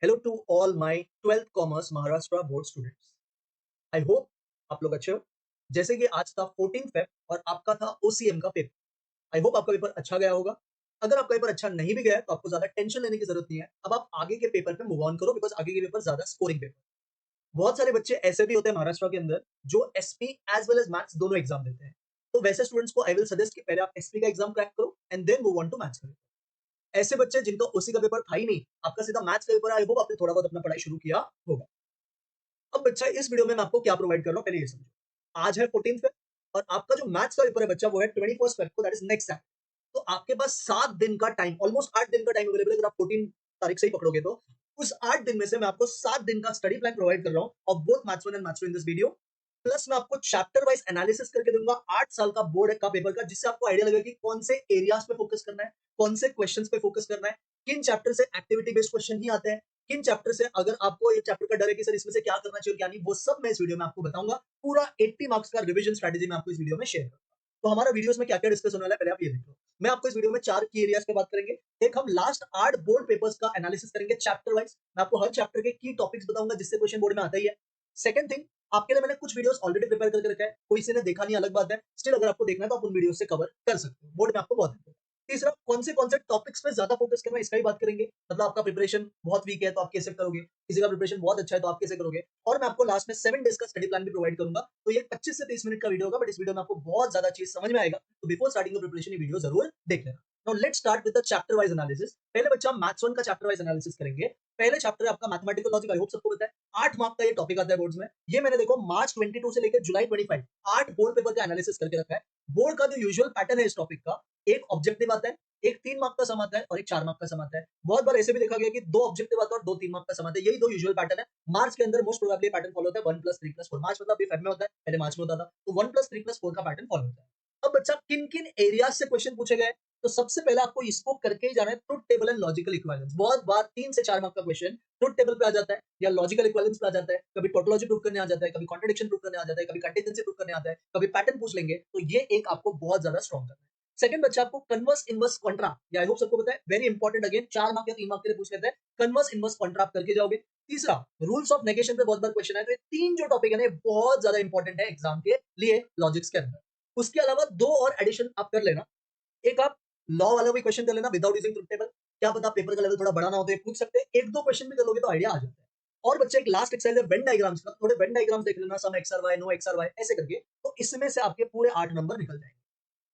Hello to all my 12th commerce Maharashtra board students. I hope आप लोग अच्छे हो। जैसे कि आज था 14 फेब और आपका था ओसीएम का पेपर। आई होप आपका पेपर अच्छा गया होगा। अगर आपका पेपर अच्छा नहीं भी गया है तो आपको ज्यादा टेंशन लेने की जरूरत नहीं है। अब आप आगे के पेपर पे मूव ऑन करो बिकॉज आगे के पेपर ज्यादा स्कोरिंग पेपर। बहुत सारे बच्चे ऐसे भी होते हैं महाराष्ट्र के अंदर जो SP as well as maths दोनों एग्जाम देते हैं। तो वैसे स्टूडेंट्स को आई विल सजेस्ट कि पहले आप एसपी का एग्जाम क्रैक करो and then move on to maths का। ऐसे बच्चे जिनका ओसी का पेपर था ही नहीं, आपका सीधा मैथ्स का पेपर है, आई होप आपने थोड़ा बहुत अपना पढ़ाई शुरू किया होगा। अब बच्चा इस वीडियो में मैं आपको क्या प्रोवाइड कर रहा हूं पहले ये समझो। आज है 14 फेब और आपका जो मैथ्स का पेपर है बच्चा वो है 21 फेब को, दैट इज नेक्स्ट टाइम। तो आपके पास 7 दिन का टाइम, ऑलमोस्ट 8 दिन का टाइम अवेलेबल है। अगर आप 14 तारीख से ही पकड़ोगे तो उस 8 दिन में से मैं आपको 7 दिन का स्टडी प्लान प्रोवाइड कर रहा हूं और both maths 1 and maths 2 in this video. Plus मैं आपको चैप्टर वाइज एनालिसिस करके दूंगा 8 साल का बोर्ड का पेपर का, जिससे आपको आइडिया लगेगा कि कौन से एरियाज पे फोकस करना है, कौन से क्वेश्चंस पे फोकस करना है, किन चैप्टर से एक्टिविटी बेस्ड क्वेश्चन ही आते हैं, किन चैप्टर से अगर आपको ये चैप्टर का डर है कि सर इसमें से क्या करना चाहिए क्या नहीं, वो सब मैं इस वीडियो में आपको बताऊंगा। पूरा 80 मार्क्स का रिवीजन स्ट्रेटेजी मैं आपको इस वीडियो में शेयर करूंगा। तो हमारा वीडियोस में क्या क्या डिस्कस होने वाला है पहले आप ये देखो। मैं आपको इस वीडियो में 4 की एरियाज पे बात करेंगे। एक हम लास्ट 8 बोर्ड पेपर्स का एनालिसिस करेंगे चैप्टर वाइज। मैं आपको हर चैप्टर के की टॉपिक्स बताऊंगा जिससे क्वेश्चन बोर्ड में आता ही है। सेकंड थिंग, आपके लिए मैंने कुछ वीडियोस ऑलरेडी प्रिपेयर करके रखा है, कोई से ने देखा नहीं अलग बात है, स्टिल अगर आपको देखना है तो आप उन वीडियो से कवर कर सकते हो, बोर्ड में आपको बहुत हेल्प। तीसरा, कौन से टॉपिक्स पे ज्यादा फोकस करना है इसका ही बात करेंगे। मतलब आपका प्रिपरेशन बहुत वीक है तो आप कैसे करोगे, किसी का प्रिपरेशन बहुत अच्छा है तो आप कैसे करोगे। और मैं आपको लास्ट में 7 डेज का स्टडी प्लान भी प्रोवाइड करूंगा। तो ये 25 से 30 मिनट का वीडियो होगा, बट इस वीडियो में आपको बहुत ज्यादा चीज समझ में आएगा। तो बिफोर स्टार्टिंग द प्रिपरेशन ये वीडियो जरूर देख लेना। Now let's start with the chapter wise analysis. पहले बच्चा मैथ्स 1 का चैप्टर वाइज एनालिसिस करेंगे। पहले चैप्टर है आपका मैथमेटिकल लॉजिक। आई होप सबको पता है 8 मार्क का ये टॉपिक आता है बोर्ड्स में। ये मैंने देखो मार्च 22 से लेकर जुलाई 25 8 बोर्ड पेपर का एनालिसिस करके रखा है। बोर्ड का जो यूजुअल पैटर्न है इस टॉपिक का, एक ऑब्जेक्टिव आता है, एक 3 मार्क का सम आता है और एक 4 मार्क का सम आता है। बहुत बार ऐसे भी देखा गया कि 2 ऑब्जेक्टिव आता है और 2 3 मार्क का सम आता है। यही 2 यूजुअल पैटर्न है। मार्च के अंदर मोस्ट प्रोबेबली पैटर्न फॉलो होता है 1 + 3 + 4। मार्च मतलब अभी फेब में होता है, पहले मार्च में होता था। तो 1 + 3 + 4 का पैटर्न फॉलो होता है। अब बच्चा किन-किन एरियाज से क्वेश्चन पूछे गए, तो सबसे पहले आपको इसको करके ही जाना है, truth table and logical equivalence. बहुत बार 3 से 4 मार्क का क्वेश्चन ट्रुथ टेबल पे आ जाता है या लॉजिकल इक्विवेलेंस पे आ जाता है, कभी टोटोलॉजी प्रूव करने आ जाता है, कभी कॉन्ट्रडिक्शन प्रूव करने आ जाता है, कभी कंटीजेंसी प्रूव करने आता है, कभी पैटर्न पूछ लेंगे। तो ये एक आपको बहुत ज्यादा स्ट्रांग करना है। सेकंड बच्चा आपको कन्वर्स इनवर्स कॉन्ट्रा, या आई होप सबको पता है, वेरी इंपॉर्टेंट, अगेन 4 मार्क या 3 मार्क के लिए पूछ लेते हैं। कन्वर्स इनवर्स कॉन्ट्रा आप करके जाओगे। तीसरा, रूल्स ऑफ नेगेशन पे बहुत बार क्वेश्चन है। तो ये 3 जो टॉपिक है ना बहुत ज्यादा इंपॉर्टेंट है एग्जाम के लिए लॉजिक्स के अंदर। उसके अलावा 2 और एडिशन आप कर लेना। एक आप लॉ वाला भी क्वेश्चन कर लेना विदाउट यूजिंग ट्रुथ टेबल। क्या पता पेपर का लेवल थोड़ा बड़ा ना हो तो ये पूछ सकते हैं। 1 2 क्वेश्चन भी कर लोगे तो आइडिया आ जाता है। और बच्चे एक लास्ट एक्सरसाइज है वेन डायग्राम्स का, थोड़े वेन डायग्राम्स देख लेना, some X R Y, no X R Y ऐसे करके। तो इसमें से आपके पूरे 8 नंबर निकल जाएंगे।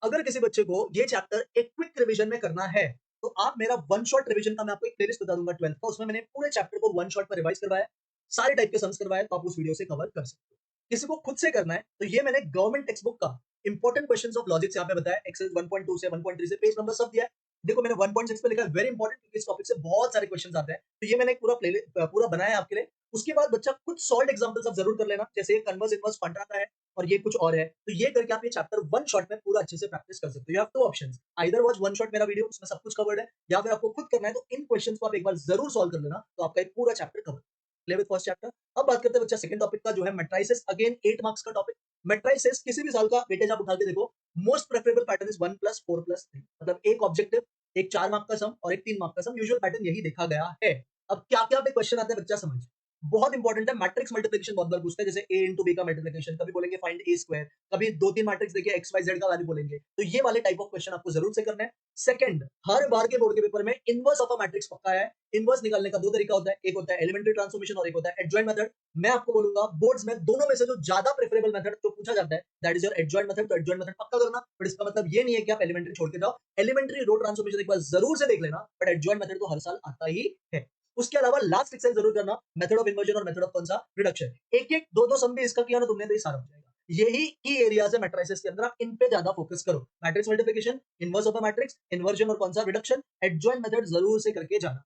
अगर किसी बच्चे को ये चैप्टर एक क्विक रिवीजन में करना है तो आप मेरा वन शॉट रिवीजन का मैं आपको एक प्लेलिस्ट बता दूंगा 12th का, उसमें मैंने पूरे चैप्टर को वन शॉट में रिवाइज करवाया, सारे टाइप के सम्स करवाए, तो आप उस वीडियो से कवर कर सकते हो। किसी को खुद से करना है तो ये मैंने गवर्नमेंट टेक्स्ट बुक का इंपॉर्टेंट क्वेश्चंस ऑफ लॉजिक्स यहाँ पे बताया, एक्सरसाइज 1.2 से 1.3 से पेज नंबर सब दिया है। देखो मैंने 1.6 पे लिखा है वेरी इंपॉर्टेंट, क्योंकि इस टॉपिक से बहुत सारे क्वेश्चंस आते हैं। तो ये मैंने एक पूरा बनाया है आपके लिए। उसके बाद बच्चा कुछ सॉल्व एग्जांपल्स आप जरूर कर लेना, जैसे कन्वर्स इनवर्स कॉन्ट्रा का है और ये कुछ और है। तो ये करके आप ये चैप्टर वन शॉट में पूरा अच्छे से प्रैक्टिस कर सकते हो। You have two options, either watch one shot मेरा वीडियो, उसमें सब कुछ कवर्ड है, या फिर आपको खुद करना है तो इन क्वेश्चंस को आप एक बार जरूर सॉल्व कर लेना, तो आपका एक पूरा chapter cover. Clear with first chapter. अब बात करते हैं बच्चा सेकंड टॉपिक का, जो है मैट्रिसेस। अगेन 8 मार्क्स का टॉपिक। मैट्रिसेस किसी भी साल का वेटेज आप उठा के देखो, मोस्ट प्रेफरेबल पैटर्न इज 1 + 4 + 3, मतलब एक ऑब्जेक्टिव, एक 4 मार्क का सम और एक 3 मार्क का सम। यूजुअल पैटर्न यही देखा गया है। अब क्या क्या पे क्वेश्चन आते हैं बच्चा समझ, बहुत इंपॉर्टेंट है। मैट्रिक्स मल्टीप्लिकेशन बहुत बार पूछते हैं, जैसे a इंटू बी का मल्टीप्लिकेशन, कभी बोलेंगे फाइंड ए स्क्वायर, कभी 2 3 मैट्रिक्स देखिए एक्स वाई जेड का वैल्यू बोलेंगे। तो ये वाले टाइप ऑफ क्वेश्चन आपको जरूर से करना है। सेकंड, हर बार के बोर्ड के पेपर में इनवर्स ऑफ अ मैट्रिक्स पक्का है। इनवर्स निकालने का 2 तरीका होता है, एक होता है एलिमेंट्री ट्रांसफॉर्मेशन और एक होता है एडजॉइंट मेथड। मैं आपको बोलूंगा बोर्ड्स में दोनों में से जो ज्यादा प्रेफरेबल मेथड जो पूछा जाता है that is your adjoint method. तो एडजॉइंट मेथड पक्का करना, बट इसका मतलब ये नहीं है कि आप एलिमेंट्री छोड़ के जाओ। एलिमेंट्री रो ट्रांसफॉर्मेशन एक बार जरूर से देख लेना, बट एडजॉइंट मेथड तो हर साल आता ही है। उसके अलावा लास्ट एक्सरसाइज जरूर करना, मेथड ऑफ इन्वर्जन और मेथड ऑफ कौन सा रिडक्शन। एक एक दो दो सम भी इसका किया ना तुमने तो ये सारा हो जाएगा। यही की एरियाज है मैट्रिसेस के अंदर, आप इन पे ज्यादा फोकस करो। Matrix multiplication, inverse of a matrix, inversion और कौन सा रिडक्शन, एडजॉइंट मेथड जरूर से करके जाना।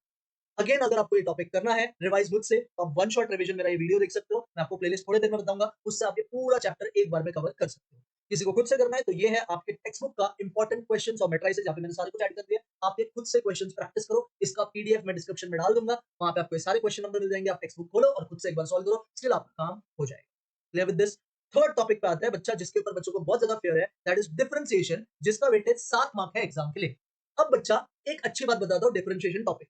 अगेन अगर आपको ये टॉपिक करना है रिवाइज मुझसे तो आप वन शॉट रिवीजन मेरा ये वीडियो देख सकते हो। मैं आपको प्लेलिस्ट थोड़ी देर में बताऊंगा, उससे आप ये पूरा चैप्टर एक बार में कवर कर सकते हो। किसी को खुद से करना है तो ये है आपके टेक्स्ट बुक का इंपॉर्टेंट क्वेश्चंस और मैट्रिसेस, यहाँ पे मैंने सारे कुछ ऐड कर दिया। आप ये खुद से क्वेश्चंस प्रैक्टिस करो, इसका पीडीएफ मैं डिस्क्रिप्शन में डाल दूंगा, वहां पे आपको ये सारे क्वेश्चन नंबर मिल जाएंगे। आप टेक्स्ट बुक खोलो और खुद से एक बार सॉल्व करो, स्टिल आपका काम हो जाएगा। Clear with this. Third topic पे आता है बच्चा, जिसके ऊपर बच्चों को बहुत ज्यादा फेयर है, दैट इज डिफरेंशिएशन, जिसका वेटेज 7 मार्क है एग्जाम के लिए। अब बच्चा एक अच्छी बात बताता हूँ डिफरेंशिएशन टॉपिक।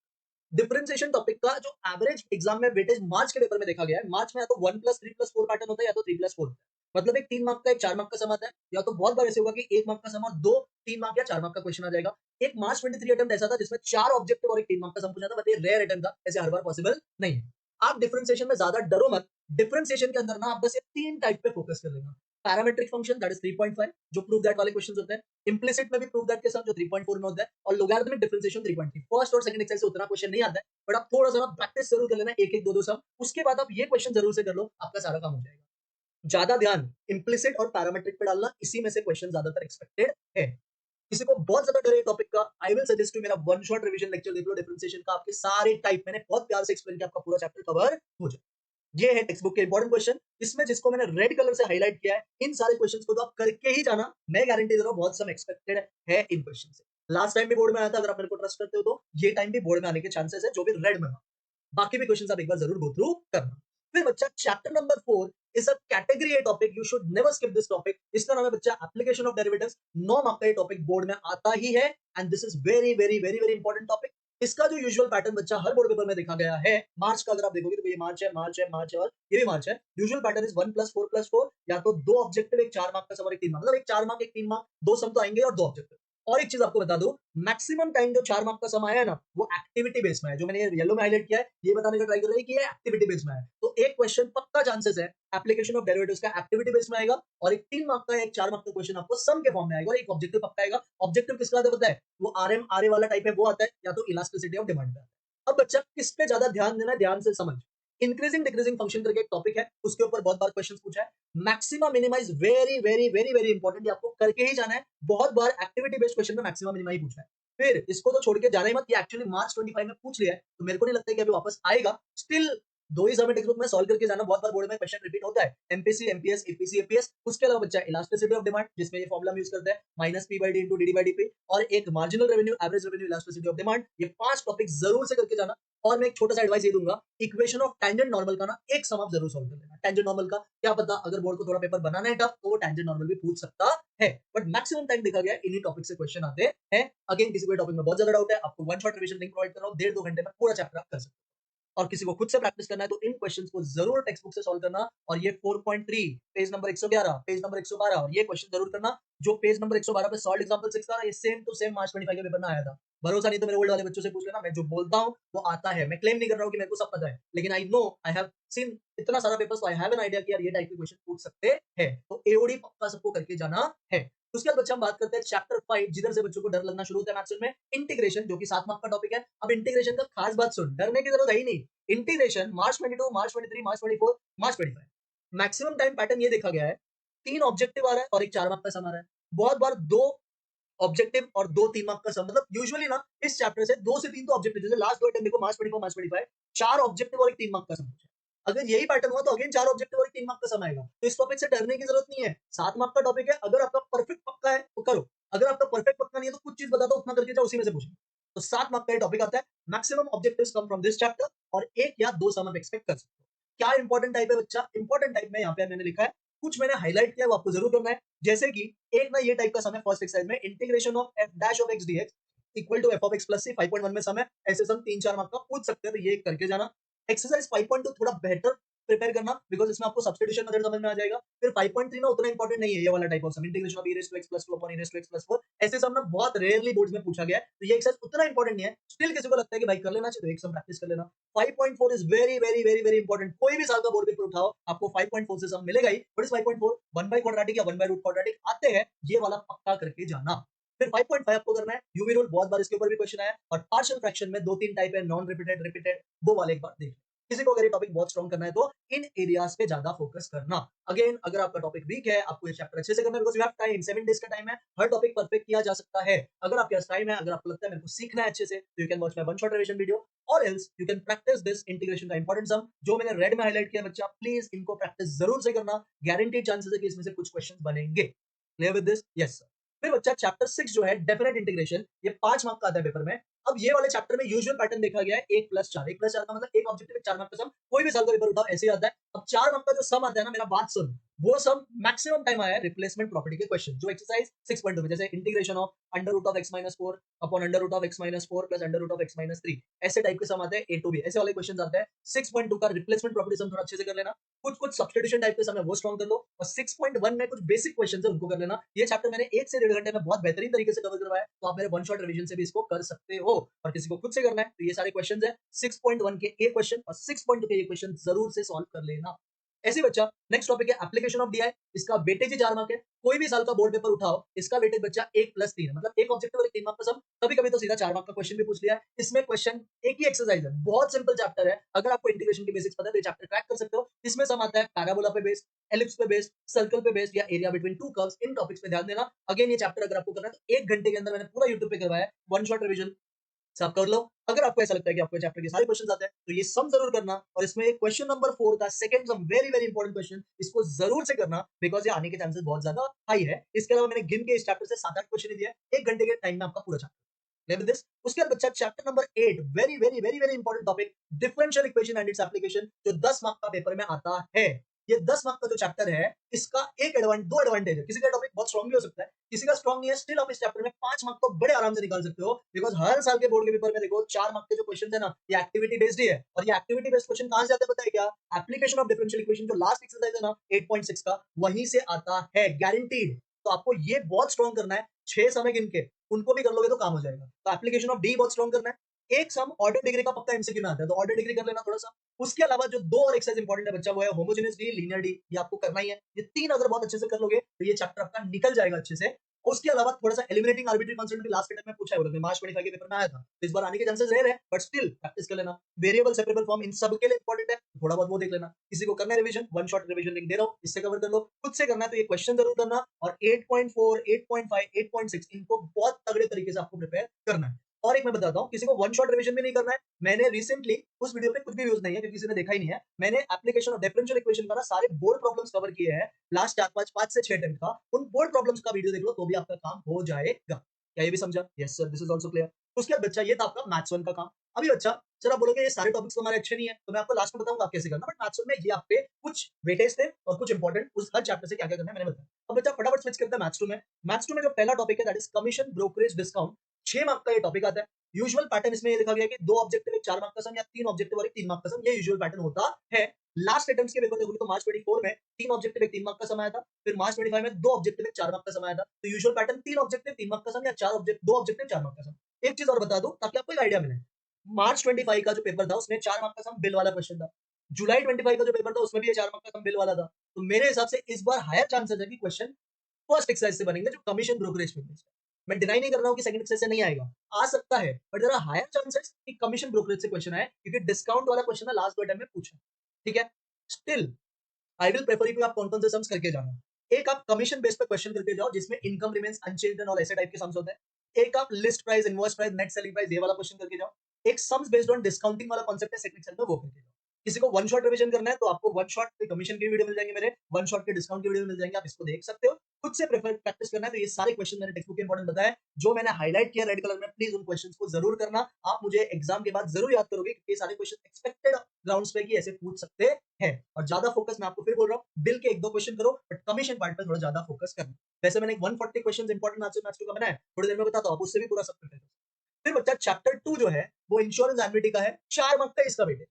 डिफरेंशिएशन टॉपिक का जो एवरेज एग्जाम में वेटेज मार्च के पेपर में देखा गया है, मार्च में या तो 1 प्लस 3 प्लस 4 पैटर्न होता है या तो 3 प्लस 4 होता है। मतलब एक 3 मार्क का एक 4 मार्क का सम आता है, या तो बहुत बार ऐसे होगा कि 1 मार्क का सम और 2 3 मार्क या 4 मार्क का क्वेश्चन आ जाएगा। एक मार्च 23 अटेम्प्ट ऐसा था जिसमें 4 ऑब्जेक्टिव और एक 3 मार्क का सम पूछा था, बट ये रेयर अटेम्प्ट था, ऐसे हर बार पॉसिबल नहीं है। आप डिफरेंशिएशन में ज्यादा डरो मत। डिफरेंशिएशन के अंदर ना आप बस ये 3 टाइप पे फोकस कर लेना। पैरामेट्रिक फंक्शन दैट इज 3.5 जो प्रूव दैट वाले क्वेश्चंस होते हैं, इम्प्लिसिट में भी प्रूव दैट के साथ जो 3.4 में होता है, और लोगैरिथमिक डिफरेंशिएशन 3.3। फर्स्ट और सेकंड एक्सरसाइज से उतना क्वेश्चन नहीं आता है, बट आप थोड़ा सा प्रैक्टिस जरूर कर लेना, एक एक दो दो सम, उसके बाद आप ये क्वेश्चन जरूर से कर लो, आपका सारा काम हो जाएगा। ज्यादा ध्यान इम्प्लिसिट और पैरामेट्रिक पे डालना, इसी में से क्वेश्चन ज्यादातर एक्सपेक्टेड है। किसी को बहुत ज्यादा डर है टॉपिक का, आई विल सजेस्ट यू मेरा वन शॉट रिवीजन लेक्चर देख लो डिफरेंशिएशन का, आपके सारे टाइप मैंने बहुत प्यार से एक्सप्लेन किया, आपका पूरा चैप्टर कवर हो जाए। ये है टेक्स्ट बुक के इंपॉर्टेंट क्वेश्चन, इसमें जिसको मैंने रेड कलर से हाईलाइट किया है, इन सारे क्वेश्चंस को तो आप करके ही जाना, मैं गारंटी दे रहा हूं, बहुत सम एक्सपेक्टेड है इन क्वेश्चन से। लास्ट टाइम भी बोर्ड में आया था, अगर आप मेरे को ट्रस्ट करते हो तो ये टाइम भी बोर्ड में आने के चांसेस है, जो भी रेड में हो। बाकी भी क्वेश्चंस आप एक बार जरूर गो थ्रू करना। फिर बच्चा chapter number 4 is a category A topic, you should never skip this topic. इसका नाम है बच्चा एप्लीकेशन ऑफ डेरिवेटिव्स। 9 मार्क का ये टॉपिक बोर्ड में आता ही है, and this is very very very very important topic. इसका जो यूजुअल पैटर्न बच्चा हर बोर्ड पेपर में देखा गया है, मार्च का अगर आप देखोगे तो ये मार्च है, मार्च है, मार्च है, और ये भी मार्च है। Usual pattern is 1 plus 4 plus 4, या तो 2 ऑब्जेक्टिव, एक 4 मार्क का सम और एक 3 मार्क, मतलब एक 4 मार्क एक 3 मार्क, 2 सम तो आएंगे और 2 ऑब्जेक्टिव। और एक चीज आपको बता दूं, मैक्सिमम टाइम जो 4 मार्क का सम आया है ना, वो एक्टिविटी बेस्ड में है। जो मैंने येलो में हाईलाइट किया है, ये बताने का ट्राई कर रहा है कि ये एक्टिविटी बेस्ड में है। तो एक क्वेश्चन पक्का चांसेस है एप्लीकेशन ऑफ डेरिवेटिव्स का एक्टिविटी बेस्ड में आएगा, और एक 3 मार्क का एक 4 मार्क का क्वेश्चन आपको सम के फॉर्म में आएगा, और एक ऑब्जेक्टिव पक्का आएगा। ऑब्जेक्टिव किसका आता है पता है? वो आरएम आरए वाला टाइप है, वो आता है, या तो इलास्टिसिटी ऑफ डिमांड का। अब बच्चा किस पे ज्यादा ध्यान देना है, ध्यान से समझ। इंक्रीजिंग डिक्रीजिंग फंक्शन करके एक टॉपिक है, उसके ऊपर बहुत बार क्वेश्चन पूछा है। Maxima minimize very very very very important, आपको करके ही जाना है। बहुत बार एक्टिविटी बेस्ड क्वेश्चन में मैक्सिमा मिनिमा ही पूछा है। फिर इसको तो छोड़ के जाना ही मत, ये एक्चुअली मार्च 25 में पूछ लिया है, तो मेरे को नहीं लगता है कि अभी वापस आएगा। स्टिल 2 ही समय टेक्स्ट बुक में सॉल्व करके जाना, बहुत बार बोर्ड में क्वेश्चन रिपीट होता है, एमपीसी एमपीएस एपीसी एपीएस। उसके अलावा बच्चा इलास्टिसिटी ऑफ डिमांड, जिसमें ये फॉर्मूला यूज करते हैं, minus P by D into D D by D, और एक marginal revenue, average revenue, elasticity of demand. ये 5 टॉपिक जरूर से करके जाना। और मैं एक छोटा सा एडवाइस ये दूंगा, इक्वेशन ऑफ टेंजेंट नॉर्मल का ना एक सम आप जरूर सॉल्व कर लेना। टेंजेंट नॉर्मल का क्या पता, अगर बोर्ड को थोड़ा पेपर बनाना है टफ, तो वो टेंजेंट नॉर्मल भी पूछ सकता है, बट मैक्सिमम टाइम देखा गया है इन्हीं टॉपिक से क्वेश्चन आते हैं। अगेन किसी को टॉपिक में बहुत ज्यादा डाउट है, आपको one shot revision link provide कर रहा हूं, 1.5-2 घंटे में पूरा चैप्टर आप कर सकते हो। और किसी को खुद से प्रैक्टिस करना है तो इन क्वेश्चंस को जरूर टेक्स्ट बुक से सॉल्व करना, और ये 4.3 पेज नंबर 111 पेज नंबर 112 और ये क्वेश्चन जरूर करना। जो पेज नंबर 112 पे सॉल्व एग्जांपल 6 था, ये सेम टू सेम मार्च 25 के पेपर में आया था। भरोसा नहीं तो मेरे ओल्ड वाले बच्चों से पूछ लेना, मैं जो बोलता हूं वो आता है। मैं क्लेम नहीं कर रहा हूं कि मेरे को सब पता है, लेकिन I know, I have seen इतना सारा paper, so I have an idea कि यार ये टाइप के क्वेश्चन पूछ सकते हैं। तो एओडी पक्का सबको करके जाना है। उसके बाद बच्चा हम बात करते हैं चैप्टर 5, जिधर से बच्चों को डर लगना शुरू होता है मैथ्स में, इंटीग्रेशन, जो कि 7 मार्क का टॉपिक है। अब इंटीग्रेशन का खास बात सुन, डरने की जरूरत है ही नहीं। इंटीग्रेशन मार्च 22, मार्च 23, मार्च 24, मार्च 25, मैक्सिमम टाइम पैटर्न ये देखा गया है, 3 ऑब्जेक्टिव आ रहा है और एक 4 मार्क का सम आ रहा है। बहुत बार 2 ऑब्जेक्टिव और 2 3 मार्क का सम, मतलब यूजुअली ना इस चैप्टर से 2 से 3 तो ऑब्जेक्टिव, जैसे लास्ट 2 अटेम्प्ट देखो, मार्च 24, मार्च 25, 4 ऑब्जेक्टिव और एक 3 मार्क का सम पूछा है। अगर यही पैटर्न हुआ तो अगेन 4 ऑब्जेक्टिव और एक 3 मार्क का सम आएगा। तो इस टॉपिक से डरने की जरूरत नहीं है। 7 मार्क का टॉपिक है, अगर आपका परफेक्ट पक्का है तो करो, अगर आपका परफेक्ट पक्का नहीं है तो कुछ चीज बता दो, उतना करके जाओ, उसी में से पूछो। तो 7 मार्क का ये टॉपिक आता है। Maximum objectives come from this chapter, और एक या 2 सम आप एक्सपेक्ट कर सकते हो। क्या इंपॉर्टेंट टाइप है बच्चा? इंपॉर्टेंट टाइप में यहाँ पे मैंने लिखा है, कुछ मैंने हाईलाइट किया, वो आपको जरूर करना है। जैसे कि एक ना ये टाइप का सम है फर्स्ट एक्सरसाइज में, integration of F dash of X D X equal to F of X plus C, 5.1 में सम है। ऐसे सम 3-4 मार्क का पूछ सकते हैं, तो ये करके जाना। एक्सरसाइज 5.2 थोड़ा बेहतर प्रिपेयर करना, बिकॉज इसमें आपको सब्स्टिट्यूशन मेथड समझ में आ जाएगा। फिर 5.3 ना उतना इंपॉर्टेंट नहीं है, ये वाला type of sum, integration of e raised to x plus 2 upon e raised to x plus 4, ऐसे सम ना बहुत रेयरली बोर्ड्स में पूछा गया है, तो ये एक्सरसाइज उतना इंपॉर्टेंट नहीं है। स्टिल किसी को लगता है कि भाई कर लेना चाहिए, तो एक सम प्रैक्टिस कर लेना। 5.4 is very very very very important. कोई भी साल का बोर्ड पेपर उठाओ, आपको 5.4 से सम मिलेगा ही, बट इस 5.4 1 बाय क्वाड्रेटिक या 1 बाय रूट क्वाड्रेटिक आते हैं, ये वाला पक्का करके जाना। फिर 5.5 आपको करना है यूवी रूल, बहुत बार इसके ऊपर भी क्वेश्चन आया, और पार्शियल फ्रैक्शन में 2-3 टाइप है, नॉन रिपीटेड, रिपीटेड, वो वाले एक बार देख। किसी को अगर ये टॉपिक बहुत स्ट्रॉन्ग करना है तो इन एरियाज पे ज्यादा फोकस करना। अगेन अगर आपका टॉपिक वीक है, आपको ये चैप्टर अच्छे से करना है, because you have time, 7 days का टाइम है, हर टॉपिक परफेक्ट किया जा सकता है। अगर आपके पास टाइम है, अगर आपको लगता है मेरे को सीखना है अच्छे से, तो you can watch my one shot revision video, और else you can practise this integration का इंपॉर्टेंट सम, जो मैंने रेड में हाईलाइट किया। बच्चा प्लीज इनको प्रैक्टिस जरूर से करना, गारंटीड चांसेस है कि इसमें से कुछ क्वेश्चंस बनेंगे। Clear with this? Yes sir. फिर बच्चा चैप्टर 6 जो है डेफिनेट इंटीग्रेशन, ये 5 मार्क का आता है पेपर में। अब ये वाले चैप्टर में यूजुअल पैटर्न देखा गया है 1 प्लस 4, 1 प्लस 4 का मतलब एक ऑब्जेक्टिव 4 मार्क का सम, कोई भी साल का पेपर उठाओ ऐसे ही आता है। अब 4 मार्क का जो सम आता है ना, मेरा बात सुन, वो सब मैक्सिमम टाइम आया है रिप्लेसमेंट प्रॉपर्टी के क्वेश्चन, जो एक्सरसाइज 6.2 में, जैसे integration of under root of x minus four upon under root of x minus four plus under root of x minus three, ऐसे टाइप के सम आते हैं, ए टू बी ऐसे वाले क्वेश्चन आते हैं। 6.2 का रिप्लेसमेंट प्रॉपर्टी सम थोड़ा अच्छे से कर लेना, कुछ कुछ सब्स्टिट्यूशन टाइप के सम है वो स्ट्रॉन्ग कर लो, और 6.1 में कुछ बेसिक क्वेश्चन है उनको कर लेना। ये चैप्टर मैंने 1 से 1.5 घंटे में बहुत बेहतरीन तरीके से कवर करवाया है, तो आप मेरे वन शॉट रिवीजन से भी इसको कर सकते हो, और किसी को खुद से करना है तो ये सारे क्वेश्चन है 6.1 के ए क्वेश्चन और 6.2 के ए क्वेश्चन जरूर से सॉल्व कर लेना। ऐसे बच्चा, नेक्स्ट टॉपिक है एप्लीकेशन ऑफ डीआई। इसका वेटेज ही 4 मार्क है। कोई भी साल का बोर्ड पेपर उठाओ, इसका वेटेज बच्चा 1+3 है, मतलब एक ऑब्जेक्टिव और एक 3 मार्क का सम। कभी कभी तो सीधा 4 मार्क का क्वेश्चन भी पूछ लिया है। इसमें क्वेश्चन एक ही एक्सरसाइज है, बहुत सिंपल चैप्टर है। अगर आपको इंटीग्रेशन के बेसिक्स पता है तो ये चैप्टर क्रैक कर सकते हो। इसमें सम आता है पैराबोला पे बेस्ड, एलिप्स पे बेस्ड, सर्कल पे बेस्ड या एरिया बिटवीन टू कर्व्स। इन टॉपिक्स पे ध्यान देना। अगेन ये चैप्टर अगर आपको करना है तो 1 घंटे के अंदर मैंने पूरा यूट्यूब पे करवाया है, वन शॉट रिवीजन सब कर लो। अगर आपको ऐसा लगता है कि आपको चैप्टर के सारे क्वेश्चन आते हैं तो ये सम जरूर करना, और इसमें क्वेश्चन नंबर 4 का second sum very very important question, इसको जरूर से करना, बिकॉज ये आने के चांसेस बहुत ज्यादा हाई है। इसके अलावा मैंने गिन के इस चैप्टर से 7-8 क्वेश्चन ही दिया है, 1 घंटे के टाइम में आपका पूरा चैप्टर दिस। उसके बाद बच्चा chapter number 8, very very very very important topic, differential equation and its application, जो 10 मार्क का पेपर में आता है। ये 10 मार्क का जो चैप्टर है, इसका दो एडवांटेज है। किसी का टॉपिक बहुत स्ट्रांग भी हो सकता है, किसी का स्ट्रांग नहीं है, स्टिल आप इस चैप्टर में 5 मार्क तो बड़े आराम से निकाल सकते हो, बिकॉज हर साल के बोर्ड के पेपर में देखो 4 मार्क के जो क्वेश्चन है ना, ये एक्टिविटी बेस्ड ही है। और ये एक्टिविटी बेस्ड क्वेश्चन कहां से आते हैं पता है क्या? एप्लीकेशन ऑफ डिफरेंशियल इक्वेशन, जो लास्ट एक्सरसाइज है ना 8.6 का, वहीं से आता है, गारंटीड। तो आपको ये बहुत स्ट्रांग करना है, 6 समय गिन के, उनको भी कर लोगे तो काम हो जाएगा। तो एप्लीकेशन ऑफ डी बहुत स्ट्रांग करना है। एक सम ऑर्डर डिग्री का पक्का एमसीक्यू में आता है, तो ऑर्डर डिग्री कर लेना थोड़ा सा। उसके अलावा जो दो और एक्सरसाइज इंपॉर्टेंट है बच्चा, वो है होमोजेनियस डी, लीनियर डी, ये आपको करना ही है। ये तीन अगर बहुत अच्छे से कर लोगे तो ये चैप्टर आपका निकल जाएगा अच्छे से। उसके अलावा थोड़ा सा एलिमिनेटिंग आर्बिट्री कांस्टेंट भी लास्ट टाइम में पूछा है, मार्च 25 के पेपर में आया था, तो इस बार आने के चांसेस रह रहे हैं, बट स्टिल प्रैक्टिस कर लेना। वेरिएबल सेपरेबल फॉर्म इन सब के लिए इंपॉर्टेंट है, थोड़ा बहुत वो देख लेना। किसी को करना है revision, one shot revision link दे रहा हूं, इससे कवर कर लो। खुद से करना है तो ये क्वेश्चन जरूर करना, और 8.4, 8.5, 8.6 इनको बहुत तगड़े तरीके से आपको प्रिपेयर करना है। और एक मैं बताता हूँ, किसी को वन शॉट रिवीजन भी नहीं करना है, मैंने रिसेंटली उस वीडियो पे कुछ भी यूज नहीं है क्योंकि किसी ने देखा ही नहीं है, मैंने एप्लीकेशन ऑफ डिफरेंशियल इक्वेशन का ना सारे बोर्ड प्रॉब्लम्स कवर किए हैं लास्ट 4 5 5 से 6 अटेम्प्ट का। उन बोर्ड प्रॉब्लम्स का वीडियो देख लो तो भी आपका काम हो जाएगा। क्या ये भी समझा? Yes sir, this is also clear. उसके बाद बच्चा, ये था आपका मैथ्स 1 का काम। अभी बच्चा, सर आप बोलोगे ये सारे टॉपिक्स हमारे अच्छे नहीं है, तो मैं आपको लास्ट में बताऊंगा आप कैसे करना, बट मैथ्स 1 में ये आपके कुछ वेटेज थे और कुछ इंपॉर्टेंट उस हर चैप्टर से क्या क्या करना है मैंने बताया। अब बच्चा फटाफट स्विच करते हैं मैथ्स 2 में। मैथ्स 2 में जो पहला टॉपिक है that is commission brokerage discount. 6 mark का ये टॉपिक आता है। यूजुअल पैटर्न इसमें ये लिखा गया है कि 2 ऑब्जेक्टिव एक 4 मार्क का सम, या 3 ऑब्जेक्टिव और एक 3 मार्क का सम, ये यूजुअल पैटर्न होता है। लास्ट अटेम्प्ट्स के पेपर देखोगे तो मार्च 24 में 3 ऑब्जेक्टिव एक 3 मार्क का सम आया था, फिर मार्च 25 में 2 ऑब्जेक्टिव एक 4 मार्क का सम आया था। तो यूजुअल पैटर्न 3 ऑब्जेक्टिव 3 मार्क का सम, या 2 ऑब्जेक्टिव 4 मार्क का सम। एक चीज और बता दूं ताकि आपको एक आइडिया मिले, मार्च 25 का जो पेपर था उसमें 4 मार्क का सम बिल वाला क्वेश्चन था। जुलाई 25 का जो पेपर था उसमें भी ये 4 मार्क का सम बिल वाला था। तो मेरे हिसाब से इस बार हायर चांसेस है कि क्वेश्चन फर्स्ट एक्सरसाइज से बनेंगे, जो कमीशन ब्रोकरेज पे बेस्ड है। मैं डिनाई नहीं कर रहा हूं कि सेकंड एक्सरसाइज से नहीं आएगा, आ सकता है, but there are higher chances कि कमीशन ब्रोकरेज से क्वेश्चन आए, क्योंकि डिस्काउंट वाला क्वेश्चन है लास्ट टाइम में पूछा। ठीक है, still I will prefer you, आप कौन कौन से सम्स करके जाना। एक आप कमीशन बेस पे क्वेश्चन करके जाओ जिसमें income remains unchanged and all ऐसे टाइप के सम्स होते हैं। एक आप list price, invoice price, net selling price, ये वाला क्वेश्चन करके जाओ। एक सम्स बेस्ड ऑन डिस्काउंटिंग वाला कॉन्सेप्ट है सेकंड सेल में, वो करके जाओ। किसी को वन शॉट रिवीजन करना है तो आपको वन शॉट के कमीशन के वीडियो मिल जाएंगे, मेरे वन शॉट के डिस्काउंट के वीडियो मिल जाएंगे, आप इसको देख सकते हो। खुद से प्रेफर प्रैक्टिस करना है तो ये सारे क्वेश्चन मैंने टेक्स्ट बुक के इंपॉर्टेंट बताया, जो मैंने हाईलाइट किया रेड कलर में, प्लीज उन क्वेश्चंस को जरूर करना। आप मुझे एग्जाम के बाद जरूर याद करोगे क्योंकि ये सारे क्वेश्चन एक्सपेक्टेड ग्राउंड्स पे कि ऐसे पूछ सकते हैं। और ज्यादा फोकस, मैं आपको फिर बोल रहा हूँ, बिल के 1-2 क्वेश्चन करो, बट कमीशन पार्ट पे थोड़ा ज्यादा फोकस करना। वैसे मैंने 140 क्वेश्चंस इंपॉर्टेंट मैथ्स का बनाया है, थोड़ी देर में बताता हूं, आप उससे भी पूरा सब प्रिपेयर करो। फिर बच्चा चैप्टर 2 जो है वो इंश्योरेंस एन्युटी का है, 4 मार्क का इसका वेटेज।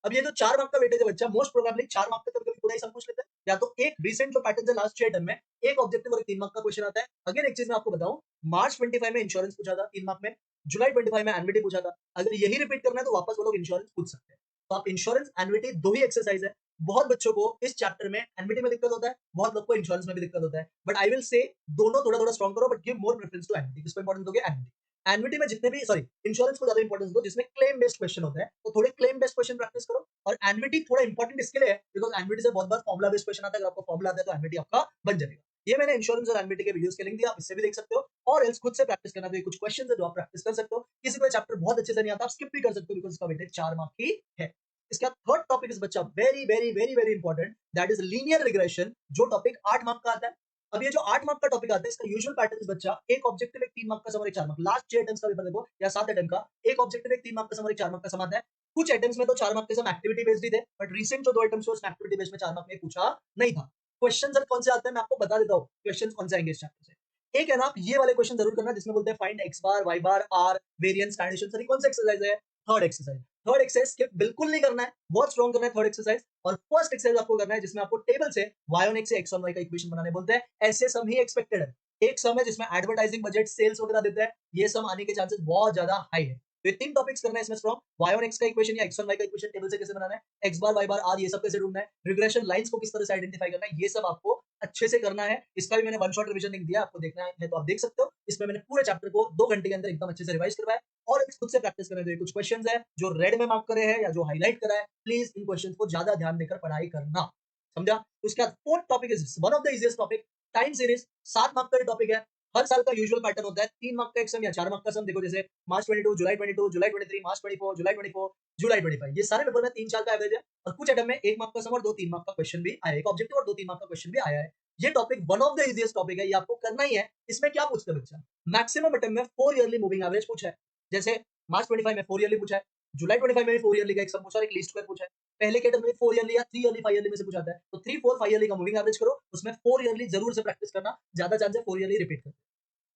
अब ये जो 4 मार्क का वेटेज है बच्चा, मोस्ट प्रोबेबली 4 मार्क का कभी पूरा ही सब पूछ लेते हैं, या तो एक रिसेंट जो पैटर्न है लास्ट 6 टर्म में, एक ऑब्जेक्टिव और एक 3 मार्क का क्वेश्चन आता है। अगेन एक चीज मैं आपको बताऊं, मार्च 25 में इंश्योरेंस पूछा था 3 मार्क में, जुलाई 25 में एन्युटी पूछा था। अगर यही रिपीट करना है तो वापस वो लोग इंश्योरेंस पूछ सकते हैं। तो आप इंश्योरेंस एन्युटी 2 ही एक्सरसाइज है। बहुत बच्चों को इस चैप्टर में एन्युटी में दिक्कत होता है, बहुत लोग को इंश्योरेंस में भी दिक्कत होता है, बट आई विल से दोनों थोड़ा थोड़ा स्ट्रॉन्ग करो, but give more preference to annuity. किसको इंपॉर्टेंस दोगे? एन्युटी। एन्युटी में जितने भी, सॉरी, इंश्योरेंस को ज्यादा इंपॉर्टेंस दो, जिसमें क्लेम बेस्ड क्वेश्चन होता है, तो थोड़े क्लेम बेस्ड क्वेश्चन प्रैक्टिस करो। और एन्युटी थोड़ा इंपॉर्टेंट इसके लिए है बिकॉज एन्युटी से बहुत बार फॉर्मुला बेस्ड क्वेश्चन आता है, अगर आपको फॉर्मुला आता है तो एन्युटी आपका बन जाएगा। ये मैंने इंश्योरेंस और एन्युटी के वीडियोस के लिंक दिया, आप इससे भी देख सकते हो, और एल्स खुद से प्रैक्टिस करना, तो ये कुछ क्वेश्चन है जो आप प्रैक्टिस कर सकते हो। किसी को चैप्टर बहुत अच्छे से नहीं आता, आप स्किप भी कर सकते हो बिकॉज इसका वेटेज 4 मार्क ही है। इसका थर्ड टॉपिक इस बच्चा very very very very important, that is linear regression, जो टॉपिक 8 मार्क का आता है। अब ये जो 8 मार्क का टॉपिक आता है, इसका यूजुअल पैटर्न इस बच्चा, एक ऑब्जेक्टिव एक 3 मार्क का सम और एक 4 मार्क, लास्ट 6 अटेम्प्ट्स का पेपर देखो या 7 अटेम्प्ट का, एक ऑब्जेक्टिव एक 3 मार्क का सम और एक 4 मार्क का सम आता है। कुछ अटेम्प्ट्स में तो 4 मार्क के सम एक्टिविटी बेस्ड ही थे, बट रिसेंट जो 2 अटेम्प्ट्स थे उसमें एक्टिविटी बेस्ड में 4 मार्क में पूछा नहीं था। क्वेश्चन सर कौन से आते हैं मैं आपको बता देता हूँ क्वेश्चन कौन से आएंगे इस चैप्टर से। एक है ना ये वाले क्वेश्चन जरूर करना जिसमें बोलते हैं find x bar y bar r variance condition. Sir कौन सा एक्सरसाइज है? Third exercise. Third exercise skip बिल्कुल नहीं करना है, बहुत स्ट्रॉन्ग करना है थर्ड एक्सरसाइज। और फर्स्ट एक्सरसाइज आपको करना है जिसमें आपको टेबल से y ऑन x से x ऑन y का इक्वेशन बनाने बोलते हैं। ऐसे सम ही एक्सपेक्टेड है। एक सम है जिसमें एडवर्टाइजिंग बजट सेल्स वगैरह देते हैं, ये सम आने के चांसेस बहुत ज्यादा हाई है। तो ये तीन टॉपिक्स करना है इसमें स्ट्रॉन्ग, y ऑन x का इक्वेशन या x ऑन y का इक्वेशन टेबल से कैसे बनाना है, x बार y बार r ये सब कैसे ढूंढना है, रिग्रेशन लाइंस को किस तरह से आइडेंटिफाई करना है, ये सब आपको अच्छे से करना है। इसका भी मैंने वन शॉट रिवीजन लिंक दिया, आपको देखना है तो आप देख सकते हो। इसमें मैंने पूरे चैप्टर को 2 घंटे के अंदर एकदम अच्छे से रिवाइज करवाया और खुद से प्रैक्टिस करने दो। कुछ क्वेश्चंस है जो रेड में मार्क करे हैं या जो हाईलाइट करा है, प्लीज इन क्वेश्चंस को ज्यादा ध्यान देकर पढ़ाई करना, समझा। उसके बाद fourth topic is one of the easiest topic, time series. 7 mark का टॉपिक है। हर साल का यूजुअल पैटर्न होता है 3 मार्क का एक सम या 4 मार्क का सम। देखो जैसे मार्च 22, जुलाई 22, जुलाई 23, मार्च 24, जुलाई 24, जुलाई 25, ये सारे पेपर में 3-4 का एवरेज है। और कुछ अटेम्प्ट में 1 मार्क का सम और 2-3 मार्क का क्वेश्चन भी आया है, एक ऑब्जेक्टिव और 2-3 मार्क का क्वेश्चन भी आया है। ये topic one of the easiest topic है, ये आपको करना ही है। इसमें क्या पूछते हैं बच्चा, मैक्सिमम अटेम्प्ट में 4 ईयरली मूविंग एवरेज पूछा है। जैसे मार्च 25 में 4 ईयरली पूछा है, जुलाई 25 में भी 4 ईयरली का एक सम पूछा और एक लीस्ट स्क्वायर पूछा है। पहले के अटेम्प्ट में 4 ईयरली या 3 ईयरली 5 ईयरली में से पूछा जाता है, तो 3 4 5 ईयरली का मूविंग एवरेज करो, उसमें 4 ईयरली जरूर से प्रैक्टिस करना, ज्यादा चांस है 4 ईयरली रिपीट करना।